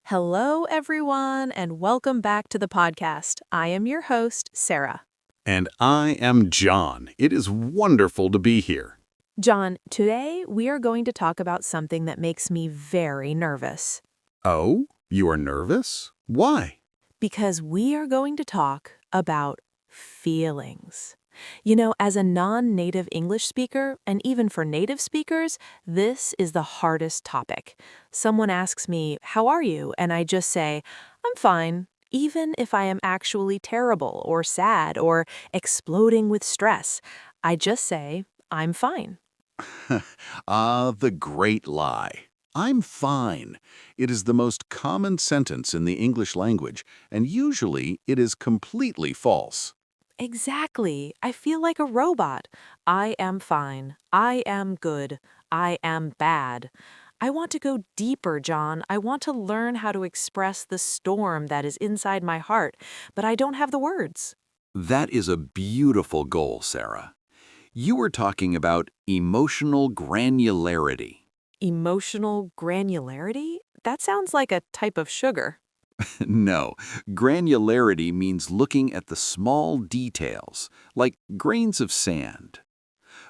Hello, everyone, and welcome back to the podcast. I am your host, Sarah. And I am John. It is wonderful to be here. John, today we are going to talk about something that makes me very nervous Oh, you are nervous? Why? because we are going to talk about feelings. You know, as a non-native English speaker, and even for native speakers, this is the hardest topic. Someone asks me, "How are you?" and I just say, "I'm fine," even if I am actually terrible or sad or exploding with stress. I just say, "I'm fine." The great lie. I'm fine. It is the most common sentence in the English language, and usually it is completely false. Exactly. I feel like a robot. I am fine. I am good. I am bad. I want to go deeper, John. I want to learn how to express the storm that is inside my heart, but I don't have the words. That is a beautiful goal, Sarah. You were talking about emotional granularity. Emotional granularity? That sounds like a type of sugar. No, granularity means looking at the small details, like grains of sand.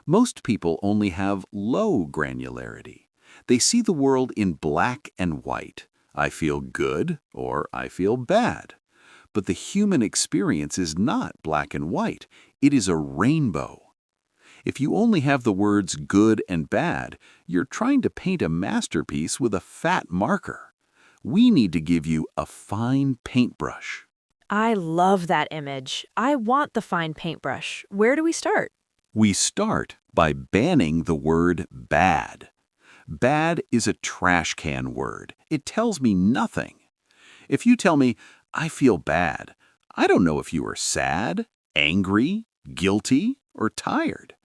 Most people only have low granularity. They see the world in black and white. I feel good or I feel bad. But the human experience is not black and white. It is a rainbow. If you only have the words good and bad, you're trying to paint a masterpiece with a fat marker. We need to give you a fine paintbrush. I love that image. I want the fine paintbrush. Where do we start? We start by banning the word bad. Bad is a trash can word. It tells me nothing. If you tell me, I feel bad, I don't know if you are sad, angry, guilty, or tired.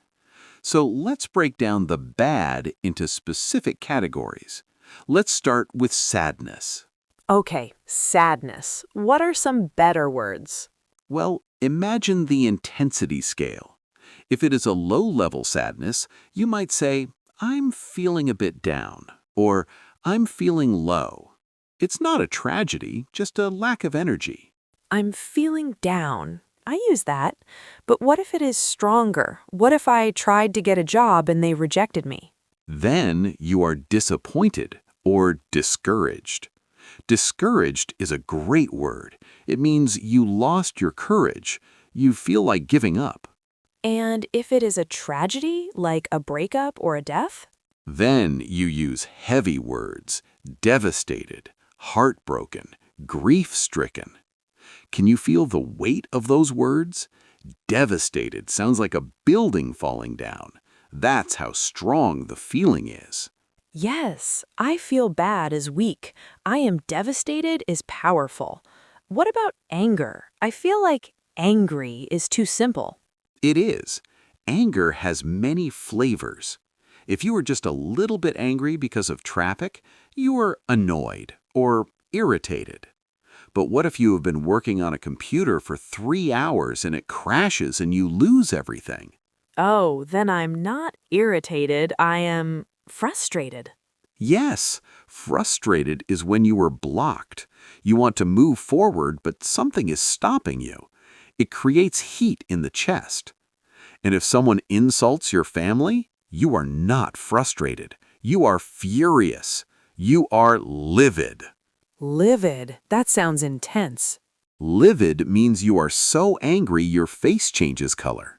So let's break down the bad into specific categories. Let's start with sadness. Okay, sadness. What are some better words? Well, imagine the intensity scale. If it is a low-level sadness, you might say, I'm feeling a bit down, or I'm feeling low. It's not a tragedy, just a lack of energy. I'm feeling down. I use that. But what if it is stronger? What if I tried to get a job and they rejected me? Then you are disappointed or discouraged. Discouraged is a great word. It means you lost your courage. You feel like giving up. And if it is a tragedy, like a breakup or a death? Then you use heavy words, devastated, heartbroken, grief-stricken. Can you feel the weight of those words? Devastated sounds like a building falling down. That's how strong the feeling is. Yes, I feel bad is weak. I am devastated is powerful. What about anger? I feel like angry is too simple. It is. Anger has many flavors. If you are just a little bit angry because of traffic, you are annoyed or irritated. But what if you have been working on a computer for 3 hours and it crashes and you lose everything? Oh, then I'm not irritated, I am frustrated. Yes, frustrated is when you are blocked. You want to move forward, but something is stopping you. It creates heat in the chest. And if someone insults your family, you are not frustrated. You are furious. You are livid. Livid. That sounds intense. Livid means you are so angry your face changes color.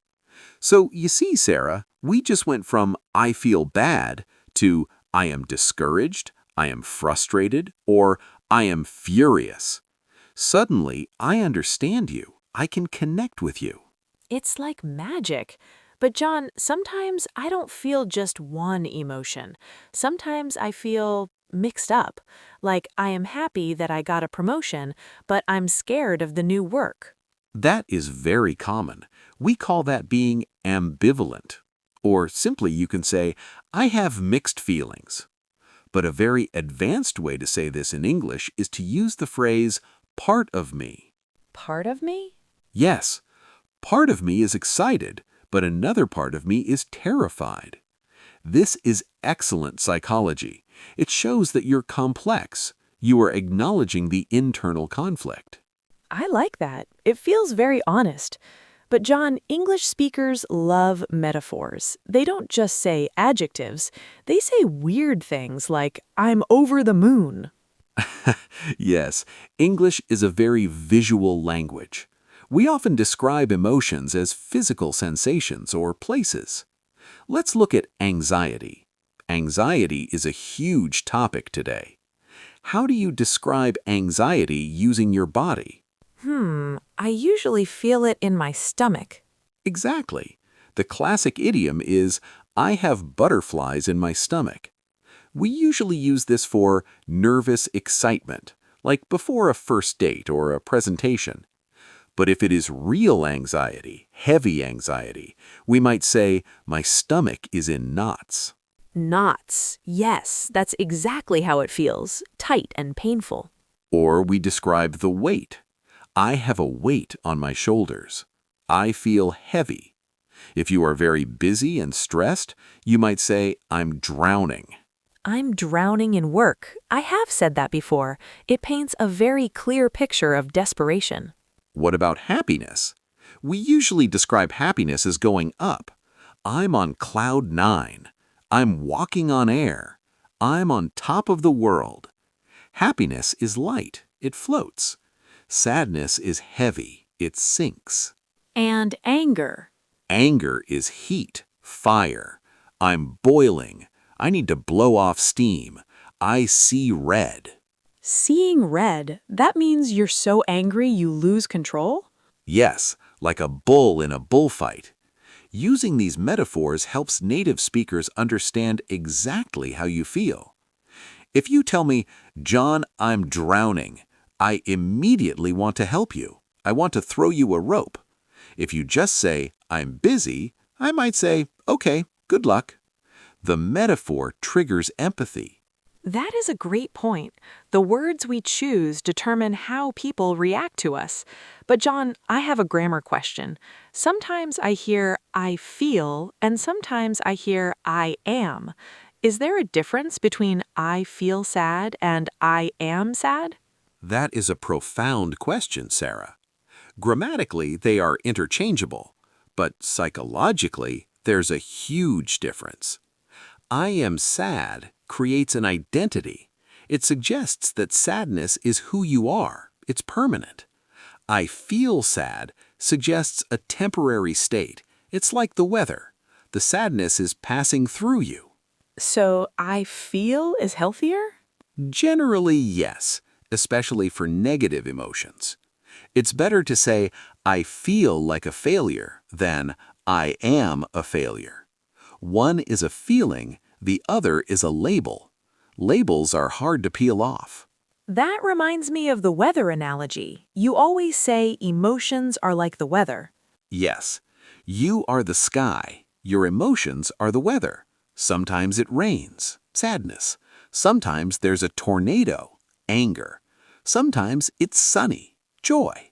So you see, Sarah, we just went from I feel bad to I am discouraged, I am frustrated, or I am furious. Suddenly, I understand you. I can connect with you. It's like magic. But John, sometimes I don't feel just one emotion. Sometimes I feel mixed up. Like I am happy that I got a promotion, but I'm scared of the new work. That is very common. We call that being ambivalent. Or simply you can say, I have mixed feelings. But a very advanced way to say this in English is to use the phrase part of me. Part of me? Yes, part of me is excited, but another part of me is terrified. This is excellent psychology. It shows that you're complex. You are acknowledging the internal conflict. I like that. It feels very honest. But John, English speakers love metaphors. They don't just say adjectives. They say weird things like, I'm over the moon. Yes, English is a very visual language. We often describe emotions as physical sensations or places. Let's look at anxiety. Anxiety is a huge topic today. How do you describe anxiety using your body? I usually feel it in my stomach. Exactly. The classic idiom is, I have butterflies in my stomach. We usually use this for nervous excitement, like before a first date or a presentation. But if it is real anxiety, heavy anxiety, we might say, my stomach is in knots. Knots. Yes, that's exactly how it feels. Tight and painful. Or we describe the weight. I have a weight on my shoulders. I feel heavy. If you are very busy and stressed, you might say, I'm drowning. I'm drowning in work. I have said that before. It paints a very clear picture of desperation. What about happiness? We usually describe happiness as going up. I'm on cloud 9. I'm walking on air. I'm on top of the world. Happiness is light. It floats. Sadness is heavy. It sinks. And anger. Anger is heat, fire. I'm boiling. I need to blow off steam. I see red. Seeing red, that means you're so angry you lose control? Yes, like a bull in a bullfight. Using these metaphors helps native speakers understand exactly how you feel. If you tell me, John, I'm drowning, I immediately want to help you. I want to throw you a rope. If you just say, I'm busy, I might say, okay, good luck. The metaphor triggers empathy. That is a great point. The words we choose determine how people react to us. But John, I have a grammar question. Sometimes I hear I feel, and sometimes I hear I am. Is there a difference between I feel sad and I am sad? That is a profound question, Sarah. Grammatically, they are interchangeable, but psychologically, there's a huge difference. I am sad creates an identity. It suggests that sadness is who you are. It's permanent. I feel sad suggests a temporary state. It's like the weather. The sadness is passing through you. So I feel is healthier? Generally, yes, especially for negative emotions. It's better to say, I feel like a failure than I am a failure. One is a feeling, the other is a label. Labels are hard to peel off. That reminds me of the weather analogy. You always say emotions are like the weather. Yes, you are the sky. Your emotions are the weather. Sometimes it rains, sadness. Sometimes there's a tornado, anger. Sometimes it's sunny, joy.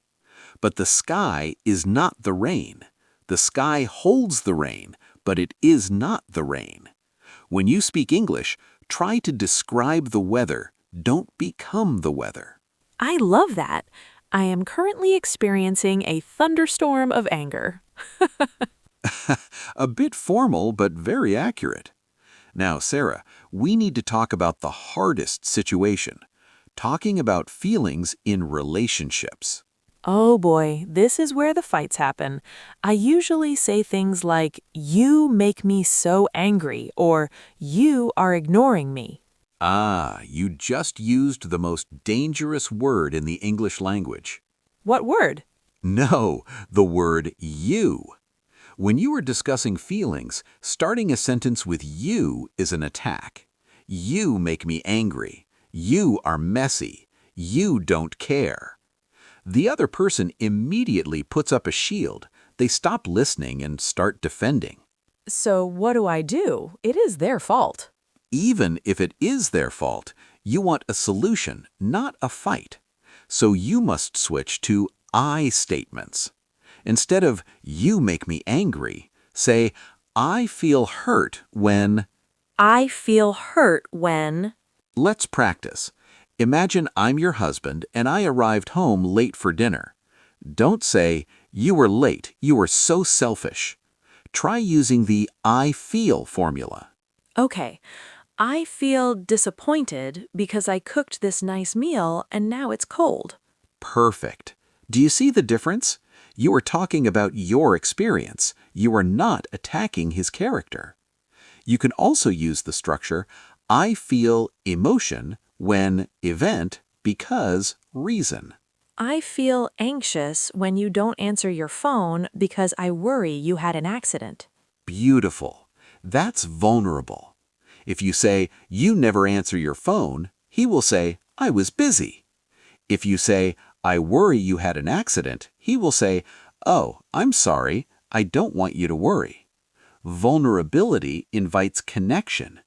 But the sky is not the rain. The sky holds the rain, but it is not the rain. When you speak English, try to describe the weather. Don't become the weather. I love that. I am currently experiencing a thunderstorm of anger. A bit formal, but very accurate. Now, Sarah, we need to talk about the hardest situation, talking about feelings in relationships. Oh boy, this is where the fights happen. I usually say things like, you make me so angry, or you are ignoring me. Ah, you just used the most dangerous word in the English language. What word? No, the word you. When you are discussing feelings, starting a sentence with you is an attack. You make me angry. You are messy. You don't care. The other person immediately puts up a shield. They stop listening and start defending. So what do I do? It is their fault. Even if it is their fault, you want a solution, not a fight. So you must switch to I statements. Instead of you make me angry, say I feel hurt when. I feel hurt when. Let's practice. Imagine I'm your husband and I arrived home late for dinner. Don't say, "You were late, you were so selfish." Try using the I feel formula. Okay, I feel disappointed because I cooked this nice meal and now it's cold. Perfect. Do you see the difference? You are talking about your experience. You are not attacking his character. You can also use the structure I feel emotion when event because reason. I feel anxious when you don't answer your phone because I worry you had an accident. Beautiful. That's vulnerable. If you say, "You never answer your phone," he will say, "I was busy." If you say, "I worry you had an accident," he will say, "Oh, I'm sorry. I don't want you to worry." Vulnerability invites connection,